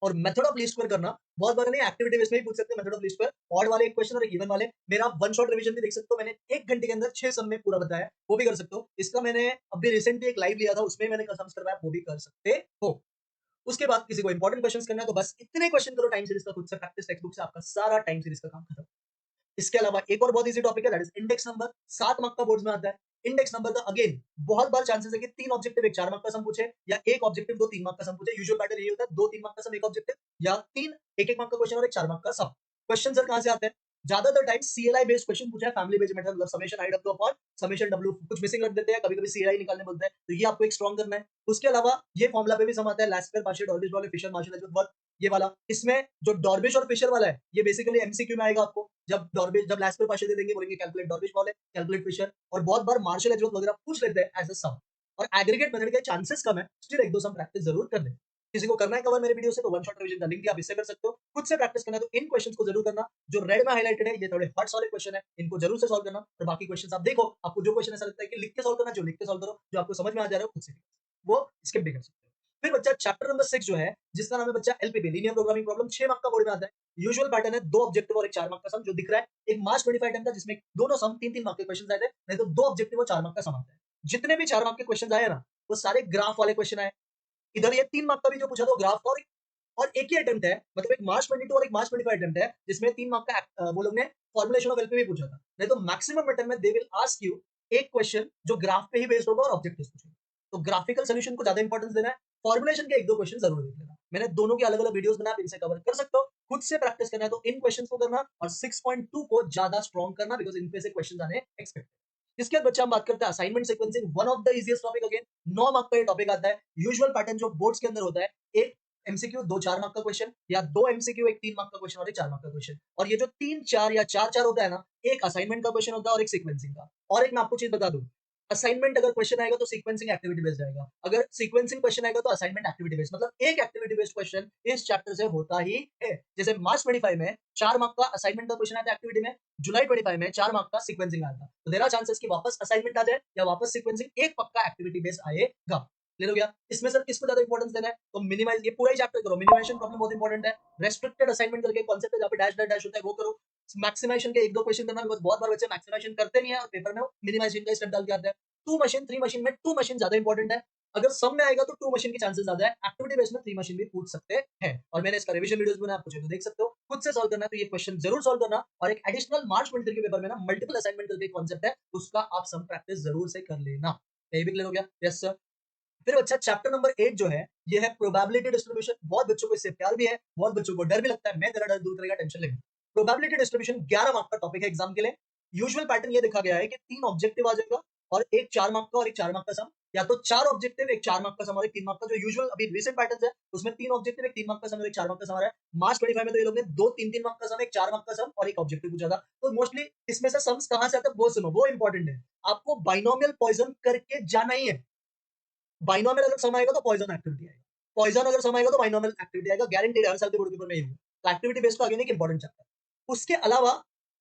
और मेथड ऑफ लीस्ट स्क्वायर करना बहुत बार नहीं, एक्टिविटी बेस में ही पूछ सकते हैं method of least square. Odd वाले एक क्वेश्चन और एक इवन वाले, मेरा वन शॉट रिवीजन भी देख सकते हो, मैंने 1 घंटे के अंदर 6 सम में पूरा बताया, वो भी कर सकते हो। इसका मैंने अभी रिसेंटली एक लाइव लिया था, उसमें मैंने सम्स करवाया, वो भी कर सकते हो। उसके बाद किसी को इंपॉर्टेंट क्वेश्चंस करना है तो बस इतने क्वेश्चन करो टाइम सीरीज का खुद से प्रैक्टिस, टेक्स्ट बुक से आपका सारा टाइम सीरीज का काम खत्म। इसके अलावा एक और बहुत इजी टॉपिक है that is index number. 7 mark का बोर्ड्स में आता है। इंडेक्स नंबर का अगेन बहुत बार चांसेस है कि 3 ऑब्जेक्टिव एक 4 मार्क का सम पूछे या एक ऑब्जेक्टिव 2-3 मार्क का सम पूछे। यूजुअल पैटर्न यही होता है 2-3 मार्क का सम एक ऑब्जेक्टिव या 3 एक-एक मार्क का क्वेश्चन और एक 4 मार्क का सम। क्वेश्चन सर कहां से आते हैं? ज्यादातर टाइम सीएलआई बेस्ड क्वेश्चन पूछा है, फैमिली बेस्ड मेथड, मतलब summation I W upon summation W, कुछ मिसिंग रख देते हैं, कभी-कभी सीएलआई निकालने बोलते हैं, तो ये आपको एक स्ट्रांग करना है। उसके अलावा ये फॉर्मूला पे भी सम आता है, लास्पेयर पार्शियल डॉर्बिश वाले फिशर मार्शल एजवर्थ ये वाला। इसमें जो डॉर्बिश और फिशर वाला है ये बेसिकली एमसीक्यू में आएगा आपको। जब लास्पेयर पार्शियल दे देंगे बोलेंगे कैलकुलेट डॉर्बिश वाले, कैलकुलेट फिशर, और बहुत बार मार्शल एजवर्थ वगैरह पूछ लेते हैं एज अ सम। और एग्रीगेट मेथड के चांसेस कम है, स्टिल एक दो सम प्रैक्टिस जरूर कर लें। किसी को करना है कवर मेरे वीडियो से तो वन शॉट रिवीजन का लिंक दिया, आप इससे कर सकते हो। खुद से प्रैक्टिस करना है तो इन क्वेश्चंस को जरूर करना। जो रेड में हाइलाइटेड है ये थोड़े हार्ड सॉलिड क्वेश्चन है, इनको जरूर से सॉल्व करना। और बाकी क्वेश्चंस आप देखो, आपको जो क्वेश्चन ऐसा लगता है कि लिख के सॉल्व करना, जो लिख के सॉल्व करो, जो आपको समझ में आ जा रहा है खुद से वो स्किप भी कर सकते हो। फिर बच्चा चैप्टर नंबर 6 जो है जिसका नाम है बच्चा LPP, linear programming problem, 6 mark का बोर्ड में आता है। यूजुअल पैटर्न है 2 ऑब्जेक्टिव और एक 4 मार्क का सम, जो दिख रहा है। एक मार्च 25 टाइम था जिसमें दोनों सम 3-3 मार्क के क्वेश्चन आए थे, नहीं तो 2 ऑब्जेक्टिव और 4 मार्क का सम आता है। जितने भी 4 मार्क के क्वेश्चन आए ना वो सारे ग्राफ वाले क्वेश्चन आए। इधर ये 3 मार्क का भी जो पूछा था ग्राफ का, और एक ही अटेम्प्ट है, मतलब एक मार्च 22 और एक मार्च 25 अटेम्प्ट है जिसमें 3 मार्क का वो लोग ने फॉर्मुलेशन ऑफ एलपीपी पूछा था। नहीं तो मैक्सिमम अटेम्प्ट में दे विल आस्क यू एक क्वेश्चन जो ग्राफ पे ही बेस्ड होगा और ऑब्जेक्टिव्स पूछेंगे। तो ग्राफिकल सॉल्यूशन को ज्यादा इंपॉर्टेंस देना है, फॉर्मुलेशन के एक दो क्वेश्चन जरूर देख लेना। मैंने दोनों के अलग-अलग वीडियोस बनाए, आप इनसे कवर कर सकते हो। खुद से प्रैक्टिस करना है तो इन क्वेश्चंस को करना और 6.2 को ज्यादा स्ट्रांग करना, बिकॉज़ इन पे से क्वेश्चंस आने एक्सपेक्ट। इसके बाद बच्चा हम बात करते हैं assignment sequencing, one of the easiest topic. Again 9 mark का ये टॉपिक आता है। यूजुअल पैटर्न जो बोर्ड्स के अंदर होता है, एक एमसीक्यू 2 4 मार्क का क्वेश्चन या 2 एमसीक्यू एक 3 मार्क का क्वेश्चन और एक 4 मार्क का क्वेश्चन। और ये जो 3 4 या 4 4 होता है ना, एक असाइनमेंट का क्वेश्चन होता है और एक सीक्वेंसिंग का। और एक मैं आपको चीज बता दूं, असाइनमेंट अगर क्वेश्चन आएगा तो सीक्वेंसिंग एक्टिविटी बेस्ड आएगा, अगर सीक्वेंसिंग क्वेश्चन आएगा तो असाइनमेंट एक्टिविटी बेस्ड, मतलब एक एक्टिविटी बेस्ड क्वेश्चन इस चैप्टर से होता ही है। जैसे मार्च 25 में 4 मार्क का असाइनमेंट का क्वेश्चन आया था एक्टिविटी में, जुलाई 25 में 4 मार्क का सीक्वेंसिंग आया था। तो देयर आर चांसेस कि वापस असाइनमेंट आ जाए या वापस सीक्वेंसिंग, एक पक्का एक्टिविटी बेस्ड आएगा। क्लियर हो गया? इसमें सर किसको ज्यादा इंपॉर्टेंस देना है, तो मिनिमाइज, ये पूरा ही चैप्टर करो। मिनिमाइजेशन प्रॉब्लम बहुत इंपॉर्टेंट है। रेस्ट्रिक्टेड असाइनमेंट करके कॉन्सेप्ट है जहां पे डैश डैश डैश होता है वो करो। मैक्सिमाइजेशन के एक दो क्वेश्चन करना, बिकॉज़ बहुत बार बच्चे मैक्सिमाइजेशन करते नहीं है और पेपर में मिनिमाइजेशन का स्टेप डाल के आते हैं। 2 मशीन 3 मशीन में 2 मशीन ज्यादा इंपॉर्टेंट है। अगर सम में आएगा तो 2 मशीन के चांसेस ज्यादा है, एक्टिविटी बेस्ड में 3 मशीन भी पूछ सकते हैं। और मैंने इसका रिवीजन वीडियोस बनाया, आप कुछ तो देख सकते हो। खुद से सॉल्व करना है तो ये क्वेश्चन जरूर सॉल्व करना। और एक एडिशनल मार्च 23 के पेपर में ना मल्टीपल असाइनमेंट करके एक कॉन्सेप्ट है, उसका आप सम प्रैक्टिस जरूर से कर लेना। ये भी क्लियर हो गया? Yes sir. फिर अच्छा चैप्टर नंबर 8 जो है ये है प्रोबेबिलिटी डिस्ट्रीब्यूशन। बहुत बच्चों को इससे प्यार भी है, बहुत बच्चों को डर भी लगता है। मैं तेरा डर दूर करेगा, टेंशन लेना। प्रोबेबिलिटी डिस्ट्रीब्यूशन 11 मार्क का टॉपिक है एग्जाम के लिए। यूजुअल पैटर्न ये देखा गया है कि 3 ऑब्जेक्टिव आ जाएगा और एक 4 मार्क का और एक 4 मार्क का सम, या तो 4 ऑब्जेक्टिव एक 4 मार्क का सम और एक 3 मार्क का। जो यूजुअल अभी रिसेंट पैटर्न है उसमें 3 ऑब्जेक्टिव एक 3 मार्क का सम और एक 4 मार्क का सम आ रहा है। मार्च 25 में तो ये लोग ने 2 3 मार्क का सम, एक 4 मार्क का सम और एक ऑब्जेक्टिव पूछा था। तो मोस्टली इसमें से सम्स कहां से आते हैं वो सुनो, वो इंपॉर्टेंट है। आपको बाइनोमियल पॉइजन करके जाना ही है। बाइनोमियल अगर सम आएगा तो पॉइजन एक्टिविटी आएगा, पॉइजन अगर सम आएगा तो बाइनोमियल एक्टिविटी आएगा, गारंटीड। हर साल के बोर्ड पेपर में ही होगा। तो एक्टिविटी बेस्ड तो अगेन एक इंपॉर्टेंट चैप्टर। उसके अलावा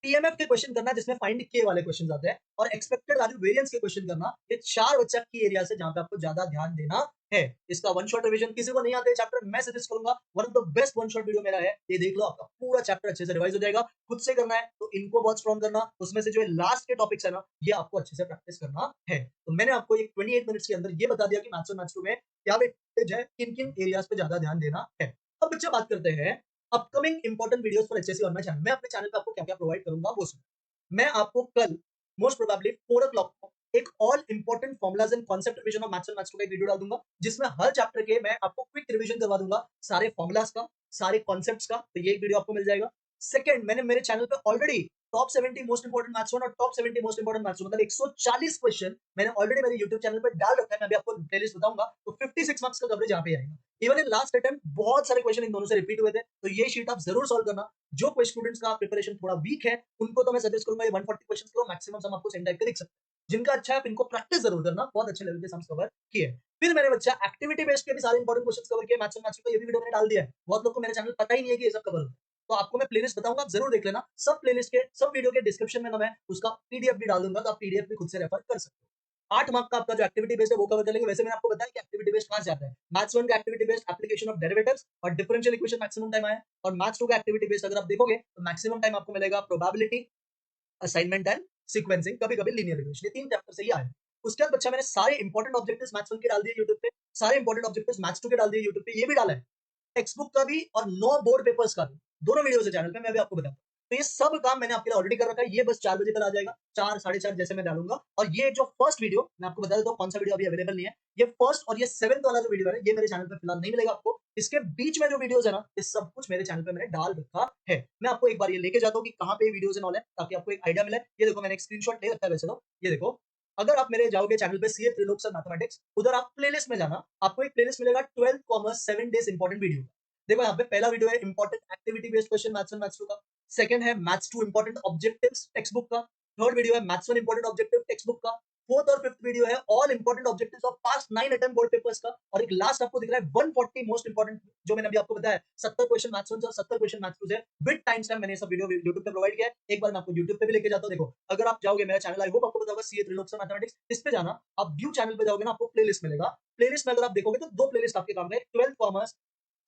पीएमएफ के क्वेश्चन करना जिसमें फाइंड के वाले क्वेश्चन आते हैं, और एक्सपेक्टेड वैल्यू वेरिएंस के क्वेश्चन करना। ये 4 बच्चा की एरिया से जहां पे आपको ज्यादा ध्यान देना है। इसका वन शॉट रिवीजन किसी को नहीं आते चैप्टर, मैं सजेस्ट करूंगा one of the best one shot video मेरा है, ये देख लो, आपका पूरा चैप्टर अच्छे से रिवाइज हो जाएगा। खुद से करना है तो इनको बहुत स्ट्रॉन्ग करना, उसमें से जो लास्ट के टॉपिक्स है ना, ये आपको अच्छे से प्रैक्टिस करना है। तो मैंने आपको एक 28 मिनट्स के अंदर ये बता दिया कि मैथ्स और मैथ्स 2 में क्या वेटेज है, किन किन एरियाज पे ज्यादा ध्यान देना है। अब बच्चा बात करते हैं upcoming important videos for HSC on my channel. मैं अपने चैनल पे आपको क्या क्या प्रोवाइड करूंगा वो सुनो। मैं आपको कल मोस्ट प्रोबेबली 4 o'clock को एक all important formulas and concept revision of maths and maths 2 का एक वीडियो डाल दूंगा, जिसमें हर चैप्टर के मैं आपको क्विक रिवीजन करवा दूंगा, सारे फॉर्मुलाज का, सारे कॉन्सेप्ट्स का। तो ये एक वीडियो आपको मिल जाएगा। सेकंड, मैंने मेरे चैनल पे already top 70 most important maths 1 और टॉप 70 मोस्ट इंपोर्टेंट मैथ्स 2 मतलब 140 क्वेश्चन मैंने ऑलरेडी मेरे YouTube चैनल पे डाल रखा है। मैं अभी आपको प्लेलिस्ट बताऊंगा तो 56 मार्क्स का कवरेज यहाँ पे आएगा। इवन इन लास्ट अटेम्प्ट बहुत सारे क्वेश्चन इन दोनों से रिपीट हुए थे, तो ये शीट आप जरूर सॉल्व करना। जो कोई स्टूडेंट्स का प्रिपरेशन थोड़ा वीक है उनको तो मैं सजेस्ट करूंगा ये 140 क्वेश्चंस को मैक्सिमम सम आपको सेंड टाइप के दिख सकते हैं। जिनका अच्छा है इनको प्रैक्टिस जरूर करना, बहुत अच्छे लेवल के सम्स कवर किए। फिर मेरे बच्चा एक्टिविटी बेस्ड के भी सारे इंपॉर्टेंट क्वेश्चंस कवर किए मैथ्स और मैथ्स का, ये भी वीडियो मैंने डाल दिया है। बहुत लोग को मेरे चैनल पता ही नहीं है कि ये सब कवर होता है, तो आपको मैं प्लेलिस्ट बताऊंगा, आप जरूर देख लेना। सब प्लेलिस्ट के सब वीडियो के डिस्क्रिप्शन में ना मैं उसका पीडीएफ भी डाल दूंगा, तो आप पीडीएफ भी खुद से रेफर कर सकते हो। 8 मार्क का आपका जो एक्टिविटी बेस्ड है वो कवर कर लेंगे। वैसे मैंने आपको बताया कि एक्टिविटी बेस्ड कहां से आता है। मैथ्स 1 का activity based application of derivatives और डिफरेंशियल इक्वेशन मैक्सिमम टाइम आया, और मैथ्स 2 का एक्टिविटी बेस्ड अगर आप देखोगे तो मैक्सिमम टाइम आपको मिलेगा प्रोबेबिलिटी, असाइनमेंट एंड सीक्वेंसिंग, कभी कभी लीनियर रिग्रेशन। ये 3 चैप्टर से ही आया। उसके बाद बच्चा मैंने सारे इंपॉर्टेंट ऑब्जेक्टिव्स मैथ्स 1 के डाल दिए यूट्यूब पे, सारे इंपॉर्टेंट ऑब्जेक्टिव्स मैथ्स 2 के डाल दिए यूट्यूब पे, ये भी डाला है टेक्स्ट बुक का भी और 9 बोर्ड पेपर्स का भी, दोनों वीडियोस है चैनल पे, मैं अभी आपको बताऊंगा। तो ये सब काम मैंने आपके लिए ऑलरेडी कर रखा है। ये बस 4 बजे तक आ जाएगा, 4 साढ़े 4 जैसे मैं डालूंगा। और ये जो फर्स्ट वीडियो मैं आपको बता देता हूँ कौन सा वीडियो अभी अवेलेबल नहीं है। ये फर्स्ट और ये 7th वाला जो वीडियो है ये मेरे चैनल पे फिलहाल नहीं मिलेगा आपको। इसके बीच में जो वीडियोस है ना, ये सब कुछ मेरे चैनल पे मैंने डाल रखा है। मैं आपको एक बार ये लेके जाता हूँ कि कहाँ पे वीडियोस एंड ऑल है, ताकि आपको एक आइडिया मिले। ये देखो मैंने एक स्क्रीनशॉट ले रखा है वैसे तो, ये देखो। अगर आप मेरे जाओगे चैनल पे सीए त्रिलोक सर मैथमेटिक्स, उधर आप प्लेलिस्ट में जाना, आपको एक प्लेलिस्ट मिलेगा 12th commerce 7 days important video. देखो यहाँ पे पहला वीडियो है important activity based question maths and maths 2 का। सेकंड है maths 2 important objectives text book का। थर्ड वीडियो है maths 1 important objective text book का। फोर्थ और फिफ्थ वीडियो है all important objectives of past 9 attempt board papers का। और एक लास्ट आपको दिख रहा है 140 मोस्ट इंपॉर्टेंट, जो मैंने अभी आपको बताया 70 क्वेश्चन मैथ्स 1 और 70 क्वेश्चन मैथ्स 2 से विद टाइम स्टैम्प मैंने सब वीडियो YouTube पे प्रोवाइड किया है। एक बार मैं आपको YouTube पे भी लेके जाता हूं। देखो अगर आप जाओगे मेरा चैनल, आई होप आपको पता होगा, सीए त्रिलोक सर मैथमेटिक्स, इस पे जाना, आप व्यू चैनल पे जाओगे ना, आपको प्लेलिस्ट मिलेगा। प्लेलिस्ट में अगर आप देखोगे तो दो प्लेलिस्ट आपके काम में, 12th commerce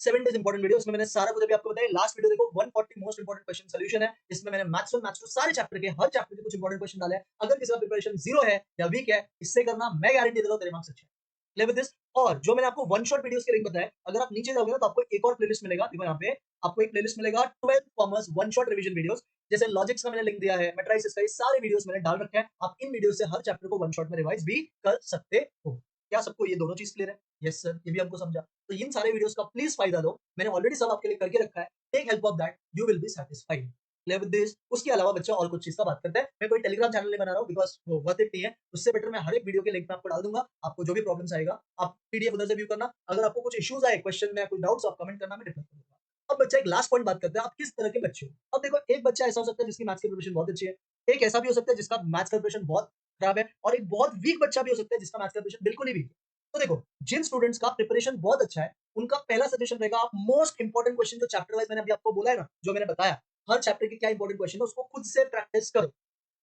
7 days important video, उसमें मैंने सारा कुछ अभी आपको बताया। लास्ट वीडियो देखो 140 मोस्ट इंपॉर्टेंट क्वेश्चन सॉल्यूशन है, इसमें मैंने मैथ्स 1 मैथ्स 2 सारे चैप्टर के हर चैप्टर के कुछ इंपॉर्टेंट क्वेश्चन डाले हैं। अगर किसी का प्रिपरेशन जीरो है या वीक है, इससे करना, मैं गारंटी देता हूं तेरे मार्क्स अच्छे ले विद दिस। और जो मैंने आपको वन शॉट वीडियोस के लिंक बताया, अगर आप नीचे जाओगे ना तो आपको एक और प्लेलिस्ट मिलेगा। देखो यहाँ पे आपको एक प्लेलिस्ट मिलेगा 12th commerce one shot revision videos, जैसे लॉजिक्स का मैंने लिंक दिया है, मैट्रिसेस का, ये सारे वीडियोस मैंने डाल रखे हैं। आप इन वीडियो से हर चैप्टर को वन शॉट में रिवाइज भी कर सकते हो। क्या सबको ये दोनों चीज क्लियर है? यस सर, ये भी आपको समझा। तो इन सारे वीडियोस का प्लीज फायदा लो, मैंने ऑलरेडी सब आपके लिए करके रखा है। Take help of that, you will be satisfied. Clear with this. उसके अलावा बच्चा और कुछ चीज का बात करते हैं। मैं कोई टेलीग्राम चैनल नहीं बना रहा हूँ, बिकॉज वो वर्थ इट नहीं है। उससे बेटर मैं हर एक वीडियो के लिंक में आपको डाल दूंगा। आपको जो भी प्रॉब्लम्स आएगा आप पीडीएफ उधर से व्यू करना। अगर आपको कुछ इश्यूज आए क्वेश्चन में, कुछ डाउट्स, आप कमेंट करना, मैं रिप्लाई करूंगा। अब बच्चा एक लास्ट पॉइंट बात करते हैं, आप किस तरह के बच्चे हो। अब देखो एक बच्चा ऐसा हो सकता है जिसकी मैथ्स की प्रिपरेशन बहुत अच्छी है, एक ऐसा भी हो सकता है जिसका मैथ्स का प्रिपरेशन बहुत खराब है, और एक बहुत वीक बच्चा भी हो सकता है जिसका मैथ्स का प्रिपरेशन बिल्कुल ही वीक है। तो देखो जिन स्टूडेंट्स का प्रिपरेशन बहुत अच्छा है, उनका पहला सजेशन रहेगा, आप मोस्ट इंपॉर्टेंट क्वेश्चन जो चैप्टर वाइज मैंने अभी आपको बोला है ना, जो मैंने बताया हर चैप्टर के क्या इंपॉर्टेंट क्वेश्चन है, उसको खुद से प्रैक्टिस करो।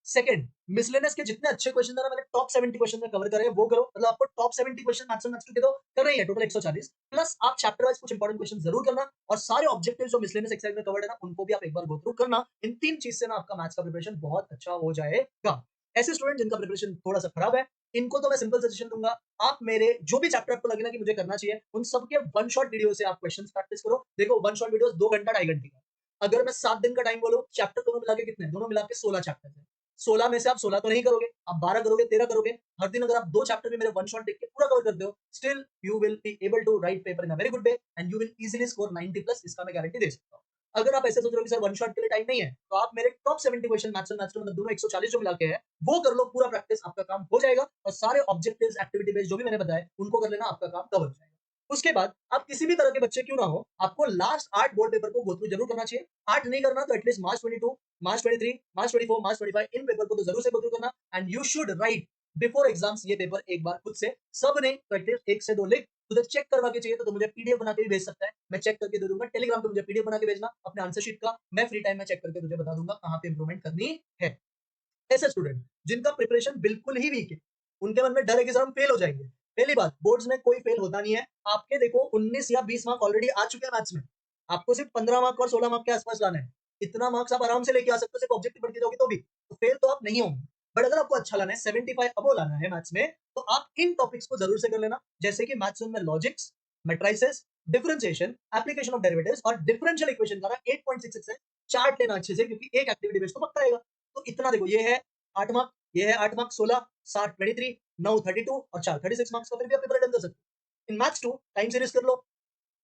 सेकंड, मिसलेनियस के जितने अच्छे क्वेश्चन है ना, मैंने टॉप 70 क्वेश्चन में कवर करे वो करो। मतलब आपको टॉप 70 क्वेश्चन मैथ्स और मैथ्स के तो कर रही है टोटल 140, प्लस आप चैप्टर वाइज कुछ इंपॉर्टेंट क्वेश्चन जरूर करना, और सारे ऑब्जेक्टिव जो मिसलेनियस एक्सरसाइज में कवर्ड है ना, उनको भी आप एक बार गो थ्रू करना। इन तीन चीज से ना आपका मैथ्स का प्रिपरेशन बहुत अच्छा हो जाएगा। ऐसे स्टूडेंट जिनका प्रिपरेशन थोड़ा सा खराब है, इनको तो मैं सिंपल सजेशन दूंगा, आप मेरे जो भी चैप्टर आपको लगे ना कि मुझे करना चाहिए, उन सबके वन शॉट वीडियो से आप क्वेश्चंस प्रैक्टिस करो। देखो वन शॉट वीडियोस 2 घंटा 2.5 घंटे का। अगर मैं 7 दिन का टाइम बोलूं, चैप्टर दोनों मिला के कितने, दोनों मिला के 16 चैप्टर है। 16 में से आप 16 तो नहीं करोगे, आप 12 करोगे, 13 करोगे। हर दिन अगर आप 2 चैप्टर भी मेरे वन शॉट देख के पूरा कवर करते हो, still you will be able to write paper in a very good way and you will easily score 90 plus, इसका मैं गारंटी दे सकता हूं। अगर आप ऐसे सोच रहे हो कि सर वन शॉट के लिए टाइम नहीं है, तो आप मेरे टॉप 70 क्वेश्चन मैथ्स और मैथ्स में दोनों 140 जो मिला के है वो कर लो, पूरा प्रैक्टिस, आपका काम हो जाएगा। और सारे ऑब्जेक्टिव्स एक्टिविटी बेस्ड जो भी मैंने बताया उनको कर लेना, आपका काम कवर हो जाएगा। उसके बाद आप किसी भी तरह के बच्चे क्यों ना हो, आपको लास्ट 8 बोर्ड पेपर को गो थ्रू जरूर करना चाहिए। 8 नहीं करना तो एटलीस्ट मार्च 22, मार्च 23, मार्च 24, मार्च 25, इन पेपर को तो जरूर से गो थ्रू करना। And you should write before exams ये पेपर एक बार खुद से, सब नहीं तो एटलीस्ट 1 से 2 लिख तुझे चेक करवा के चाहिए तो मुझे पीडीएफ बना के भी भेज सकता है, मैं चेक करके दे दूंगा। टेलीग्राम पे मुझे पीडीएफ बना के भेजना अपने आंसर शीट का, मैं फ्री टाइम में चेक करके तुझे बता दूंगा कहाँ पे इंप्रूवमेंट करनी है। ऐसे स्टूडेंट जिनका प्रिपरेशन बिल्कुल ही वीक है, उनके मन में डर है कि सर हम फेल हो जाएंगे। पहली बात, बोर्ड्स में कोई फेल होता नहीं है। आपके देखो 19 या 20 मार्क ऑलरेडी आ चुके हैं मैथ्स में, आपको सिर्फ 15 मार्क और 16 मार्क के आसपास लाना है। इतना मार्क्स आप आराम से लेके आ सकते हो, सिर्फ ऑब्जेक्टिव पढ़ के जाओगे तो भी, तो फेल तो आप नहीं होंगे। बट अगर आपको अच्छा लाना है, 75 अबो लाना है मैथ्स में, तो आप इन टॉपिक्स को जरूर से कर लेना, जैसे कि मैथ्स में logics, matrices, differentiation, application of derivatives और डिफरेंशियल इक्वेशन का 8.66 है। चार्ट लेना अच्छे से, क्योंकि एक एक्टिविटी बेस्ड तो पक्का आएगा। तो इतना देखो, ये है 8 मार्क, ये है 8 मार्क, 16 7 23, 9 32 और 4 36 मार्क्स का फिर भी आप पेपर अटेंड कर सकते हो। इन मैथ्स 2 टाइम सीरीज कर लो,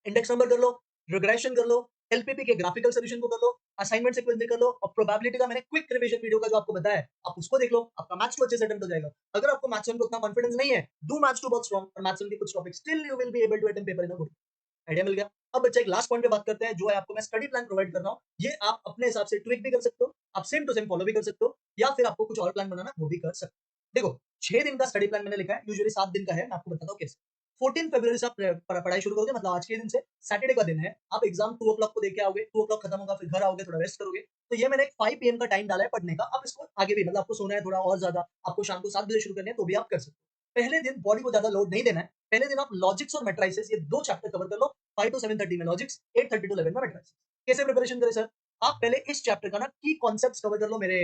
इंडेक्स नंबर कर लो, रिग्रेशन कर लो, एलपीपी के ग्राफिकल सॉल्यूशन को कर लो, असाइनमेंट सीक्वेंस कर लो, और प्रोबेबिलिटी का मैंने क्विक रिवीजन वीडियो का जो आपको बताया है, आप उसको देख लो, आपका मैथ्स 2 अच्छे से अटेम्प्ट हो जाएगा। अगर आपको मैथ्स 1 को उतना कॉन्फिडेंस नहीं है, डू मैथ्स 2 बहुत स्ट्रांग, और मैथ्स 1 के कुछ topics still you will be able to attempt paper in a good. Idea मिल गया। अब बच्चा एक लास्ट पॉइंट पे बात करते हैं, जो है आपको मैं स्टडी प्लान प्रोवाइड कर रहा हूँ। ये आप अपने हिसाब से ट्विक भी कर सकते हो, आप सेम टू सेम फॉलो भी कर सकते हो, या फिर आपको कुछ और प्लान बनाना वो भी कर सकते हो। देखो, 6 दिन का स्टडी प्लान मैंने लिखा है, यूजुअली 7 दिन का है, मैं आपको बताता हूँ कैसे। 14 फरवरी से आप पढ़ाई शुरू करोगे, मतलब आज के दिन से, सैटरडे का दिन है, आप एग्जाम 2 o'clock को देके आओगे, 2 o'clock खत्म होगा, फिर घर आओगे, थोड़ा रेस्ट करोगे। तो ये मैंने एक 5 PM का टाइम डाला है पढ़ने का। आप इसको आगे भी, मतलब आपको सोना है थोड़ा और ज्यादा, आपको शाम को 7 बजे शुरू करनी है, तो भी आप कर सकते हो। पहले दिन बॉडी को ज्यादा लोड नहीं देना है। पहले दिन आप लॉजिक्स और मैट्रिसेस, ये 2 चैप्टर कवर कर लो। 5 to 7:30 में लॉजिक्स, 8:30 to 11 में मैट्रिसेस। कैसे प्रिपरेशन करें सर? आप पहले इस चैप्टर का ना की कॉन्सेप्ट्स कवर कर लो, मेरे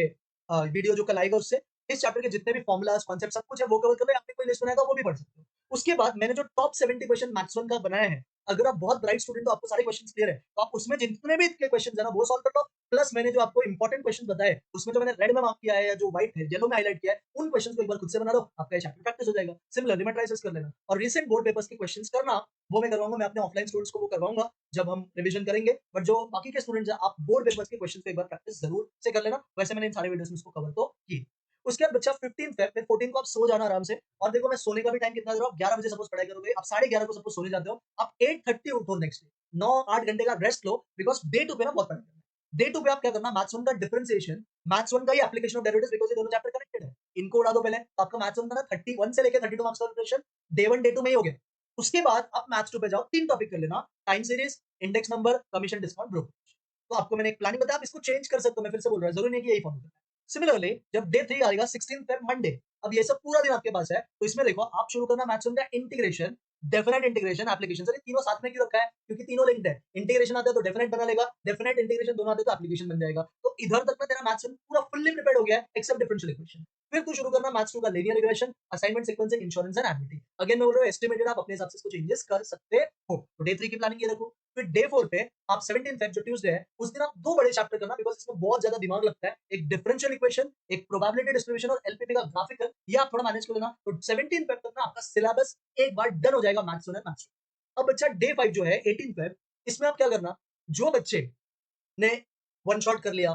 वीडियो जो कल आएगा उससे। इस चैप्टर के जितने भी फॉर्मुलाज, कॉन्सेप्ट, सब कुछ है वो कवर कर लो। आपने कोई लिस्ट बनाया तो वो भी पढ़ सकते हो। उसके बाद मैंने जो टॉप 70 क्वेश्चन मैथ्स 1 का बनाया है, अगर आप बहुत ब्राइट स्टूडेंट हो, आपको सारे क्वेश्चंस क्लियर है, तो आप उसमें जितने भी इतने क्वेश्चंस है ना वो सॉल्व कर लो। प्लस मैंने जो आपको इंपॉर्टेंट क्वेश्चन बताए, उसमें जो मैंने रेड में मार्क किया है या जो व्हाइट है, येलो में हाईलाइट किया है, उन क्वेश्चंस को एक बार खुद से बना लो, आपका ये चैप्टर प्रैक्टिस हो जाएगा। सिमिलरली मैट्रिसेस कर लेना, और रीसेंट बोर्ड पेपर्स के क्वेश्चंस करना, वो मैं करवाऊंगा, मैं अपने ऑफलाइन स्टूडेंट्स को वो करवाऊंगा जब हम रिवीजन करेंगे। बट जो बाकी के स्टूडेंट्स हैं, आप बोर्ड पेपर्स के क्वेश्चंस को एक बार प्रैक्टिस जरूर से कर लेना। वैसे मैंने इन सारे वीडियोस में इसको कवर तो की। उसके बाद बच्चा 15 फेब, फिर 14 को आप सो जाना आराम से। और देखो, मैं सोने का भी टाइम कितना दे रहा हूँ, 11 बजे सपोज पढ़ाई करोगे, आप 11:30 को सपोज सोने जाते हो, आप 8:30 उठो नेक्स्ट डे, 9-8 घंटे का रेस्ट लो, बिकॉज डे 2 पे ना बहुत पढ़ाई करना है। डे 2 पे आप क्या करना, मैथ्स 1 का डिफरेंशिएशन, मैथ्स 1 का ही एप्लीकेशन ऑफ डेरिवेटिव्स, बिकॉज ये दोनों चैप्टर कनेक्टेड है, इनको उड़ा दो पहले, तो आपका मैथ्स 1 का ना 31 से लेकर 32 मार्क्स का प्रिपरेशन डे 1 डे 2 में ही हो गया। उसके बाद आप मैथ्स 2 पे जाओ, 3 टॉपिक कर लेना, time series, index number, commission, discount, brokerage. तो आपको मैंने एक प्लानिंग बताया, आप इसको चेंज कर सकते हो, मैं फिर से बोल रहा हूँ, जरूरी नहीं कि यही फॉलो करना है। सिमिलरली जब डे 3 आएगा, 16 फेब मंडे, अब ये सब पूरा दिन आपके पास है, तो इसमें देखो, आप शुरू करना मैथ्स 1 का integration, definite integration, application. Sir तीनों साथ में क्यों रखा है? क्योंकि तीनों लिंक्ड है। इंटीग्रेशन आता है तो डेफिनेट बना लेगा, डेफिनेट इंटीग्रेशन दोनों आते हैं तो एप्लीकेशन बन जाएगा। तो इधर तक में तेरा मैथ्स 1 पूरा फुल्ली प्रिपेयर्ड हो गया है, एक्सेप्ट डिफरेंशियल इक्वेशन। फिर तू शुरू करना मैथ्स 2 का linear regression, assignment sequencing, insurance and ability. Again मैं बोल रहा हूँ, एस्टिमेटेड, आप अपने हिसाब से इसको चेंजेस कर सकते हो। तो डे 3 की प्लानिंग ये रखो। फिर डे 4 पे आप 17 फेब जो ट्यूसडे है, उस दिन आप 2 बड़े चैप्टर करना, बिकॉज़ इसमें बहुत ज्यादा दिमाग लगता है। एक डिफरेंशियल इक्वेशन, एक प्रोबेबिलिटी डिस्ट्रीब्यूशन और एलपीपी का ग्राफिकल, ये आप थोड़ा मैनेज कर लेना। तो 17 फेब तक ना आपका सिलेबस एक बार डन हो जाएगा मैथ्स 1 और मैथ्स 2। अब अच्छा, डे 5 जो है 18 फेब, इसमें आप क्या करना, जो बच्चे ने वन शॉट कर लिया,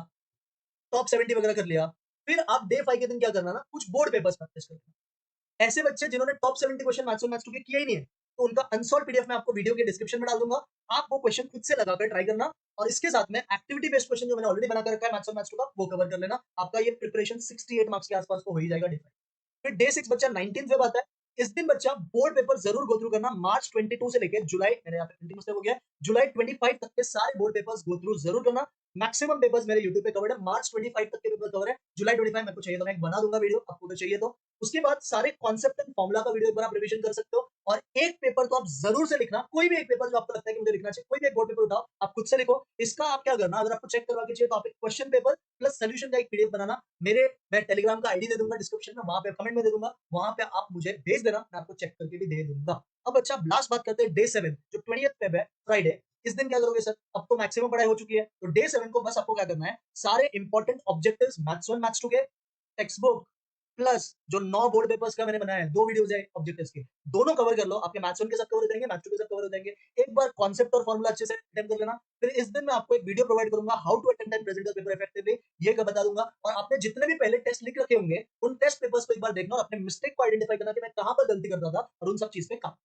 टॉप 70 वगैरह कर लिया, फिर आप डे 5 के दिन क्या करना ना, कुछ बोर्ड पेपर्स प्रैक्टिस करना। ऐसे बच्चे जिन्होंने टॉप 70 क्वेश्चन मैथ्स और मैथ्स 2 के किए ही नहीं है, तो उनका अनसॉल्व पीडीएफ मैं आपको वीडियो के डिस्क्रिप्शन में डाल दूंगा। आप वो क्वेश्चन खुद से लगाकर ट्राई करना, और इसके साथ में एक्टिविटी बेस्ड क्वेश्चन जो मैंने ऑलरेडी बना कर रखा है मैथ्स और मैथ्स 2 का, वो कवर कर लेना। आपका ये प्रिपरेशन 68 मार्क्स के आसपास तो हो ही जाएगा डे 5। फिर डे 6 बच्चा 19 फेब आता है। इस दिन बच्चा बोर्ड पेपर जरूर गो थ्रू करना, मार्च 22 से लेकर जुलाई, मेरे यहाँ पे प्रिंटिंग मिस्टेक हो गया, जुलाई 25 तक के सारे बोर्ड पेपर्स गो थ्रू जरूर करना। मैक्सिमम पेपर्स मेरे यूट्यूब पे कवर्ड है, मार्च 25 तक के पेपर कवर है, जुलाई 25 मेरे को चाहिए तो मैं एक बना दूंगा वीडियो, आपको तो चाहिए तो। उसके बाद सारे कॉन्सेप्ट एंड फॉर्मुला का वीडियो एक बार आप रिवीजन कर सकते हो। और एक पेपर तो आप जरूर से लिखना, कोई भी एक पेपर जो आपको लगता है कि मुझे लिखना चाहिए, कोई भी एक बोर्ड पेपर उठाओ, आप खुद से लिखो। इसका आप क्या करना, अगर आपको चेक करवा के चाहिए तो आप एक क्वेश्चन पेपर प्लस सोल्यूशन का एक पीडीएफ बनाना, मेरे मैं टेलीग्राम का आईडी दे दूंगा डिस्क्रिप्शन में, वहां पे कमेंट में दे दूंगा, वहां पे आप मुझे भेज देना, मैं आपको चेक करके भी दे दूंगा। अब अच्छा, लास्ट बात करते हैं डे 7 जो 20th फेब है, फ्राइडे। इस दिन क्या करोगे सर? अब तो मैक्सिमम पढ़ाई हो चुकी है, तो डे 7 को बस आपको क्या करना है, सारे इंपॉर्टेंट ऑब्जेक्टिव्स मैथ्स 1 मैथ्स 2 के, टेक्स्ट बुक, प्लस जो 9 बोर्ड पेपर्स का मैंने बनाया है, 2 वीडियोस है ऑब्जेक्टिव्स के, दोनों कवर कर लो। आपके मैथ्स 1 के सब कवर हो जाएंगे, मैथ्स 2 के सब कवर हो जाएंगे। एक बार कॉन्सेप्ट और फॉर्मूला अच्छे से अटेम्प्ट कर लेना। फिर इस दिन मैं आपको एक वीडियो प्रोवाइड करूंगा, how to attempt and present paper effectively, ये बता दूंगा। और आपने जितने भी पहले टेस्ट लिख रखे होंगे, उन टेस्ट पेपर्स को एक बार देखना और अपने मिस्टेक को आइडेंटिफाई करना कि मैं कहां पर गलती करता था, और उन सब चीज पे काम।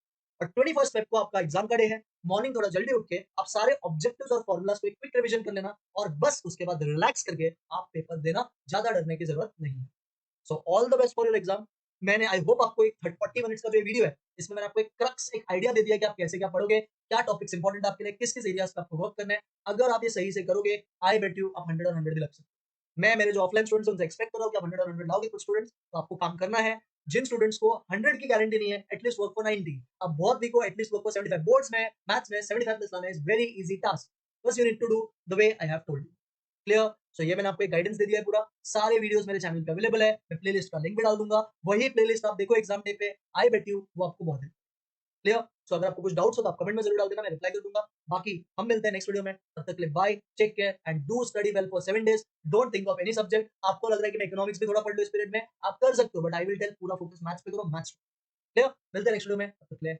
और 21 फेब को आपका एग्जाम का डे है। मॉर्निंग थोड़ा जल्दी उठ के आप सारे ऑब्जेक्टिव्स और फॉर्मूलाज को एक क्विक रिवीजन कर लेना, और बस उसके बाद रिलैक्स करके आप पेपर देना, ज्यादा डरने की जरूरत नहीं है। So all the best for your exam. मैंने आई होप आपको एक 40 मिनट्स का जो वीडियो है, इसमें मैंने आपको एक क्रक्स, एक आइडिया दे दिया कि आप कैसे क्या पढ़ोगे, क्या टॉपिक्स इंपॉर्टेंट आपके लिए, किस-किस एरियाज़ पे आपको वर्क करना है। अगर आप ये सही से करोगे, आई बेट यू आप 100 और 100 भी लग सकते हो। मैं मेरे जो ऑफलाइन स्टूडेंट्स हैं, उनसे एक्सपेक्ट कर रहा हूँ कि आप 100 और 100 लाओगे कुछ स्टूडेंट्स, तो आपको काम करना है। जिन स्टूडेंट्स को 100 की गारंटी नहीं है, एटलीस्ट वर्क फॉर 90। आप बहुत वीक हो, एटलीस्ट वर्क फॉर 75। बोर्ड्स में, मैथ्स में 75 प्लस लाना इज़ वेरी ईज़ी टास्क। बस you need to do the way I have told you. Clear? So ये मैंने आपको एक गाइडेंस दे दिया है पूरा। सारे वीडियोज़ मेरे चैनल पे अवेलेबल है। मैं प्लेलिस्ट का लिंक भी डाल दूँगा। वही प्लेलिस्ट आप देखो एग्ज़ाम डे पे, आई बेट यू वो आपको बहुत हेल्प। क्लियर? सो अगर आपको कुछ डाउट्स हो तो आप कमेंट में ज़रूर डाल देना, मैं रिप्लाई कर दूँगा। बाकी हम मिलते हैं नेक्स्ट वीडियो में। तब तक के लिए bye, take care and do study well for 7 days. Don't think of any subject. आपको लग रहा है कि मैं इकोनॉमिक्स भी थोड़ा पढ़ लूँ इस पीरियड में, आप कर सकते हो, बट आई विल टेल पूरा फोकस मैथ्स पे करो, मैथ्स। क्लियर? मिलते हैं नेक्स्ट वीडियो में, तब तक के लिए